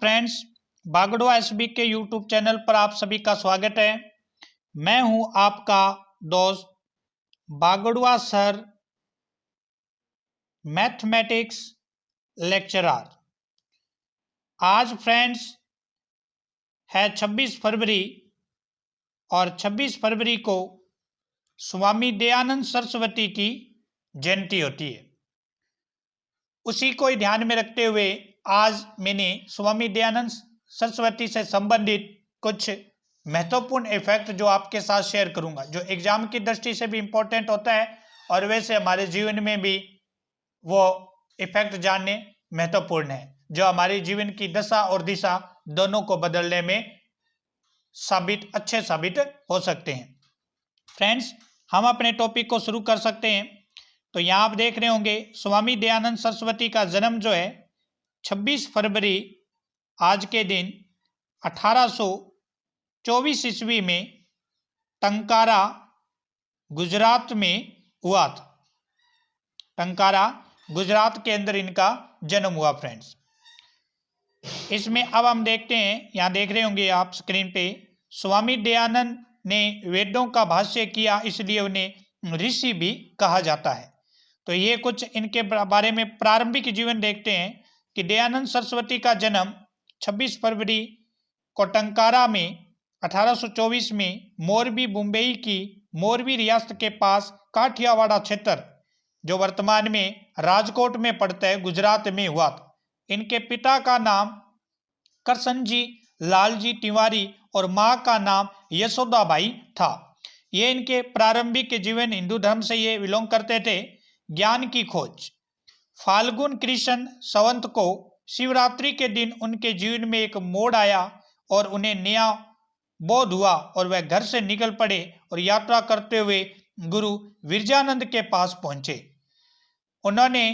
Friends, बागड़ुआ SB के YouTube channel पर आप सभी का स्वागत है। मैं हूं आपका दोस्त बागड़ुआ सर, मैथमेटिक्स लेक्चरर। आज फ्रेंड्स है 26 फरवरी और 26 फरवरी को स्वामी दयानंद सरस्वती की जयंती होती है। उसी को ही ध्यान में रखते हुए आज मैंने स्वामी दयानंद सरस्वती से संबंधित कुछ महत्वपूर्ण इफेक्ट जो आपके साथ शेयर करूंगा, जो एग्जाम की दृष्टि से भी इंपॉर्टेंट होता है और वैसे हमारे जीवन में भी वो इफेक्ट जानने महत्वपूर्ण है, जो हमारे जीवन की दशा और दिशा दोनों को बदलने में अच्छे साबित हो सकते हैं। फ्रेंड्स, हम अपने टॉपिक को शुरू कर सकते हैं। तो यहाँ आप देख रहे होंगे स्वामी दयानंद सरस्वती का जन्म जो है 26 फरवरी आज के दिन 1824 ईस्वी में टंकारा गुजरात में हुआ था। टंकारा गुजरात के अंदर इनका जन्म हुआ। फ्रेंड्स, इसमें अब हम देखते हैं, यहाँ देख रहे होंगे आप स्क्रीन पे, स्वामी दयानंद ने वेदों का भाष्य किया, इसलिए उन्हें ऋषि भी कहा जाता है। तो ये कुछ इनके बारे में प्रारंभिक जीवन देखते हैं कि दयानंद सरस्वती का जन्म 26 फरवरी को टंकारा में 1824 में मोरबी मुंबई की मोरबी रियासत के पास काठियावाड़ क्षेत्र, जो वर्तमान में राजकोट में पड़ता है, गुजरात में हुआ था। इनके पिता का नाम करसनजी लालजी तिवारी और माँ का नाम यशोदाबाई था। ये इनके प्रारंभिक जीवन हिंदू धर्म से ये बिलोंग करते थे। ज्ञान की खोज। फाल्गुन कृष्ण संवत को शिवरात्रि के दिन उनके जीवन में एक मोड़ आया और उन्हें नया बोध हुआ और वह घर से निकल पड़े और यात्रा करते हुए गुरु विरजानंद के पास पहुंचे। उन्होंने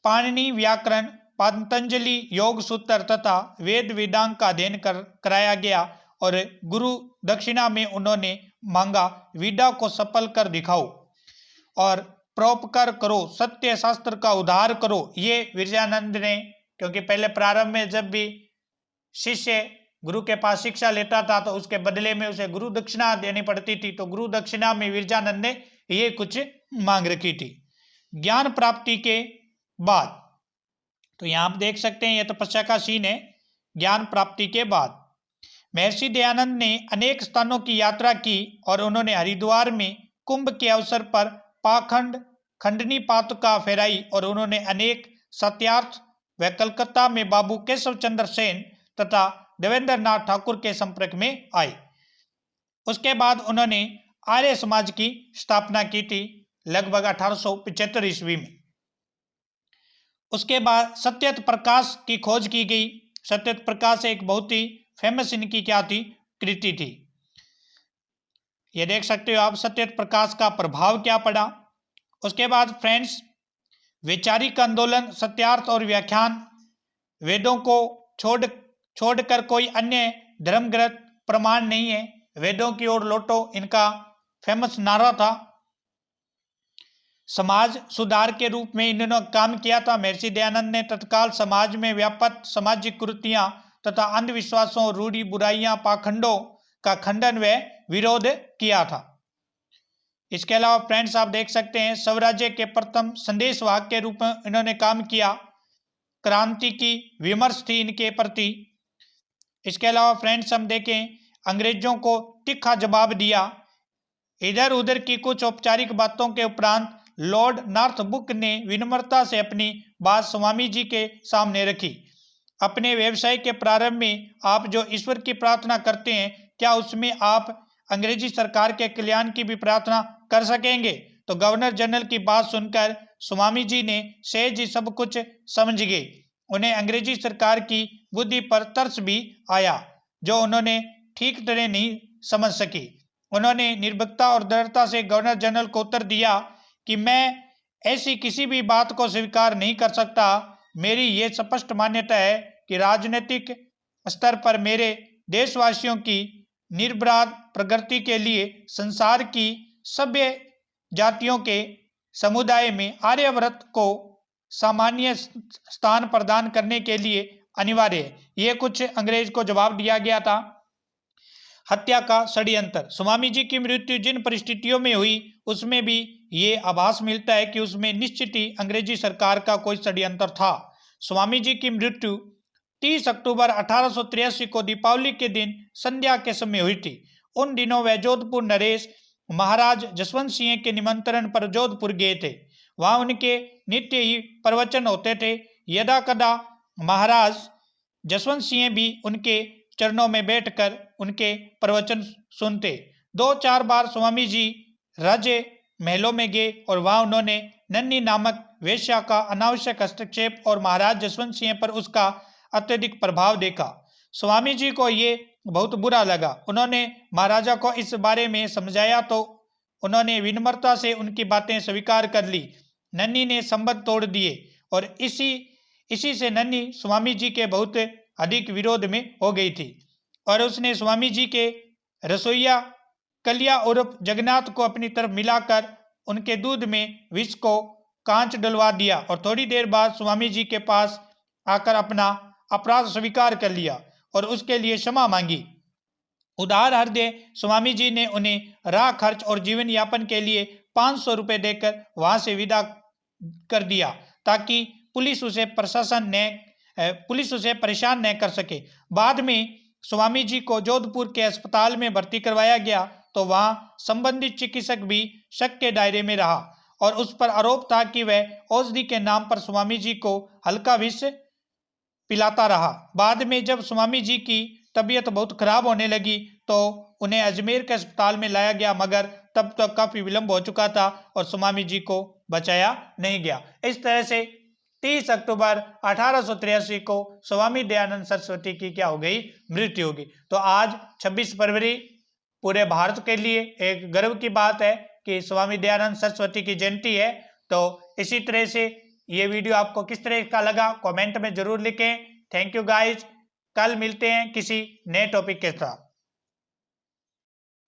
पाणिनि व्याकरण, पतंजलि योग सूत्र तथा वेद वेदांग का अध्ययन कराया गया और गुरु दक्षिणा में उन्होंने मांगा, विद्या को सफल कर दिखाओ और परोपकार करो, सत्य शास्त्र का उद्धार करो। ये विरजानंद ने, क्योंकि पहले प्रारंभ में जब भी शिष्य गुरु के पास शिक्षा लेता था तो उसके बदले में उसे गुरु दक्षिणा देनी पड़ती थी, तो गुरु दक्षिणा में विरजानंद ने ये कुछ मांग रखी थी। ज्ञान प्राप्ति के बाद, तो यहाँ आप देख सकते हैं, यह तपस्या का सीन है। ज्ञान प्राप्ति के बाद महर्षि दयानंद ने अनेक स्थानों की यात्रा की और उन्होंने हरिद्वार में कुंभ के अवसर पर पाखंड खंडनी पातुका फहराई और उन्होंने अनेक सत्यार्थ व कलकत्ता में बाबू केशव चंद्र सेन तथा देवेंद्र नाथ ठाकुर के संपर्क में आए। उसके बाद उन्होंने आर्य समाज की स्थापना की थी लगभग 1875 ईस्वी में। उसके बाद सत्यत प्रकाश की खोज की गई। सत्यत प्रकाश एक बहुत ही फेमस इनकी क्या थी, कृति थी। ये देख सकते हो आप सत्यत प्रकाश का प्रभाव क्या पड़ा। उसके बाद फ्रेंड्स, वैचारिक आंदोलन, सत्यार्थ और व्याख्यान, वेदों को छोड़कर कोई अन्य धर्म ग्रंथ प्रमाण नहीं है, वेदों की ओर लौटो, इनका फेमस नारा था। समाज सुधार के रूप में इन्होंने काम किया था। महर्षि दयानंद ने तत्काल समाज में व्यापक सामाजिक कुरीतियां तथा अंधविश्वासों, रूढ़ी, बुराइयां, पाखंडों का खंडन व विरोध किया था। इसके अलावा फ्रेंड्स, आप देख सकते हैं स्वराज्य के प्रथम संदेशवाहक के रूप में इन्होंने काम किया। क्रांति की विमर्श थी इनके प्रति। इसके अलावा फ्रेंड्स, हम देखें अंग्रेजों को तीखा जवाब दिया। इधर उधर की कुछ औपचारिक बातों के उपरांत लॉर्ड नॉर्थब्रुक ने विनम्रता से अपनी बात स्वामी जी के सामने रखी। अपने व्यवसाय के प्रारंभ में आप जो ईश्वर की प्रार्थना करते हैं, क्या उसमें आप अंग्रेजी सरकार के कल्याण की भी प्रार्थना कर सकेंगे? तो गवर्नर जनरल की बात सुनकर स्वामी जी ने सहज ही सब कुछ समझ गए। उन्हें अंग्रेजी सरकार की बुद्धि पर तरस भी आया, जो उन्होंने ठीक तरह नहीं समझ सकी। उन्होंने निर्भीकता और दृढ़ता से गवर्नर जनरल को उत्तर दिया कि मैं ऐसी किसी भी बात को स्वीकार नहीं कर सकता। मेरी ये स्पष्ट मान्यता है कि राजनीतिक स्तर पर मेरे देशवासियों की निर्बाध प्रगति के लिए संसार की सभ्य जातियों के समुदाय में आर्यव्रत को सामान्य स्थान प्रदान करने के लिए अनिवार्य है। ये कुछ अंग्रेज को जवाब दिया गया था। हत्या का षड्यंत्र, स्वामी जी की मृत्यु जिन परिस्थितियों में हुई उसमें भी ये आभास मिलता है कि उसमें निश्चित ही अंग्रेजी सरकार का कोई षड्यंत्र था। स्वामी जी की मृत्यु 30 अक्टूबर 1883 को दीपावली के दिन संध्या के समय हुई थी। उन दिनों वह जोधपुर नरेश महाराज जसवंत सिंह के निमंत्रण पर जोधपुर गए थे। वहां उनके नित्य ही प्रवचन होते थे। यदा कदा महाराज जसवंत सिंह भी उनके चरणों में बैठकर उनके प्रवचन सुनते। 2-4 बार स्वामी जी राज्य महलों में गए और वहां उन्होंने नन्ही नामक वेश्या का अनावश्यक हस्तक्षेप और महाराज जसवंत सिंह पर उसका अत्यधिक प्रभाव देखा। स्वामी जी को ये बहुत बुरा लगा। उन्होंने महाराजा को इस बारे में समझाया तो उन्होंने विनम्रता से उनकी बातें स्वीकार कर ली। नन्ही ने संबंध तोड़ दिए और इसी से नन्ही स्वामी जी के बहुत अधिक विरोध में हो गई थी और उसने स्वामी जी के रसोइया कलिया उर्फ जगन्नाथ को अपनी तरफ मिलाकर उनके दूध में विष को कांच डलवा दिया और थोड़ी देर बाद स्वामी जी के पास आकर अपना अपराध स्वीकार कर लिया और उसके लिए क्षमा मांगी। उदार हृदय स्वामी जी ने उन्हें राह खर्च और जीवन यापन के लिए 500 रुपये देकर वहां से विदा कर दिया ताकि पुलिस उसे परेशान न कर सके। बाद में स्वामी जी को जोधपुर के अस्पताल में भर्ती करवाया गया तो वहां संबंधित चिकित्सक भी शक के दायरे में रहा और उस पर आरोप था कि वह औषधि के नाम पर स्वामी जी को हल्का विष पिलाता रहा। बाद में जब स्वामी जी की तबीयत बहुत खराब होने लगी तो उन्हें अजमेर के अस्पताल में लाया गया, मगर तब तक काफी विलंब हो चुका था और स्वामी जी को बचाया नहीं गया। इस तरह से 30 अक्टूबर 1883 को स्वामी दयानंद सरस्वती की क्या हो गई, मृत्यु होगी। तो आज 26 फरवरी पूरे भारत के लिए एक गर्व की बात है कि स्वामी दयानंद सरस्वती की जयंती है। तो इसी तरह से ये वीडियो आपको किस तरह का लगा कमेंट में जरूर लिखें। Thank you guys. कल मिलते हैं किसी नए टॉपिक के साथ।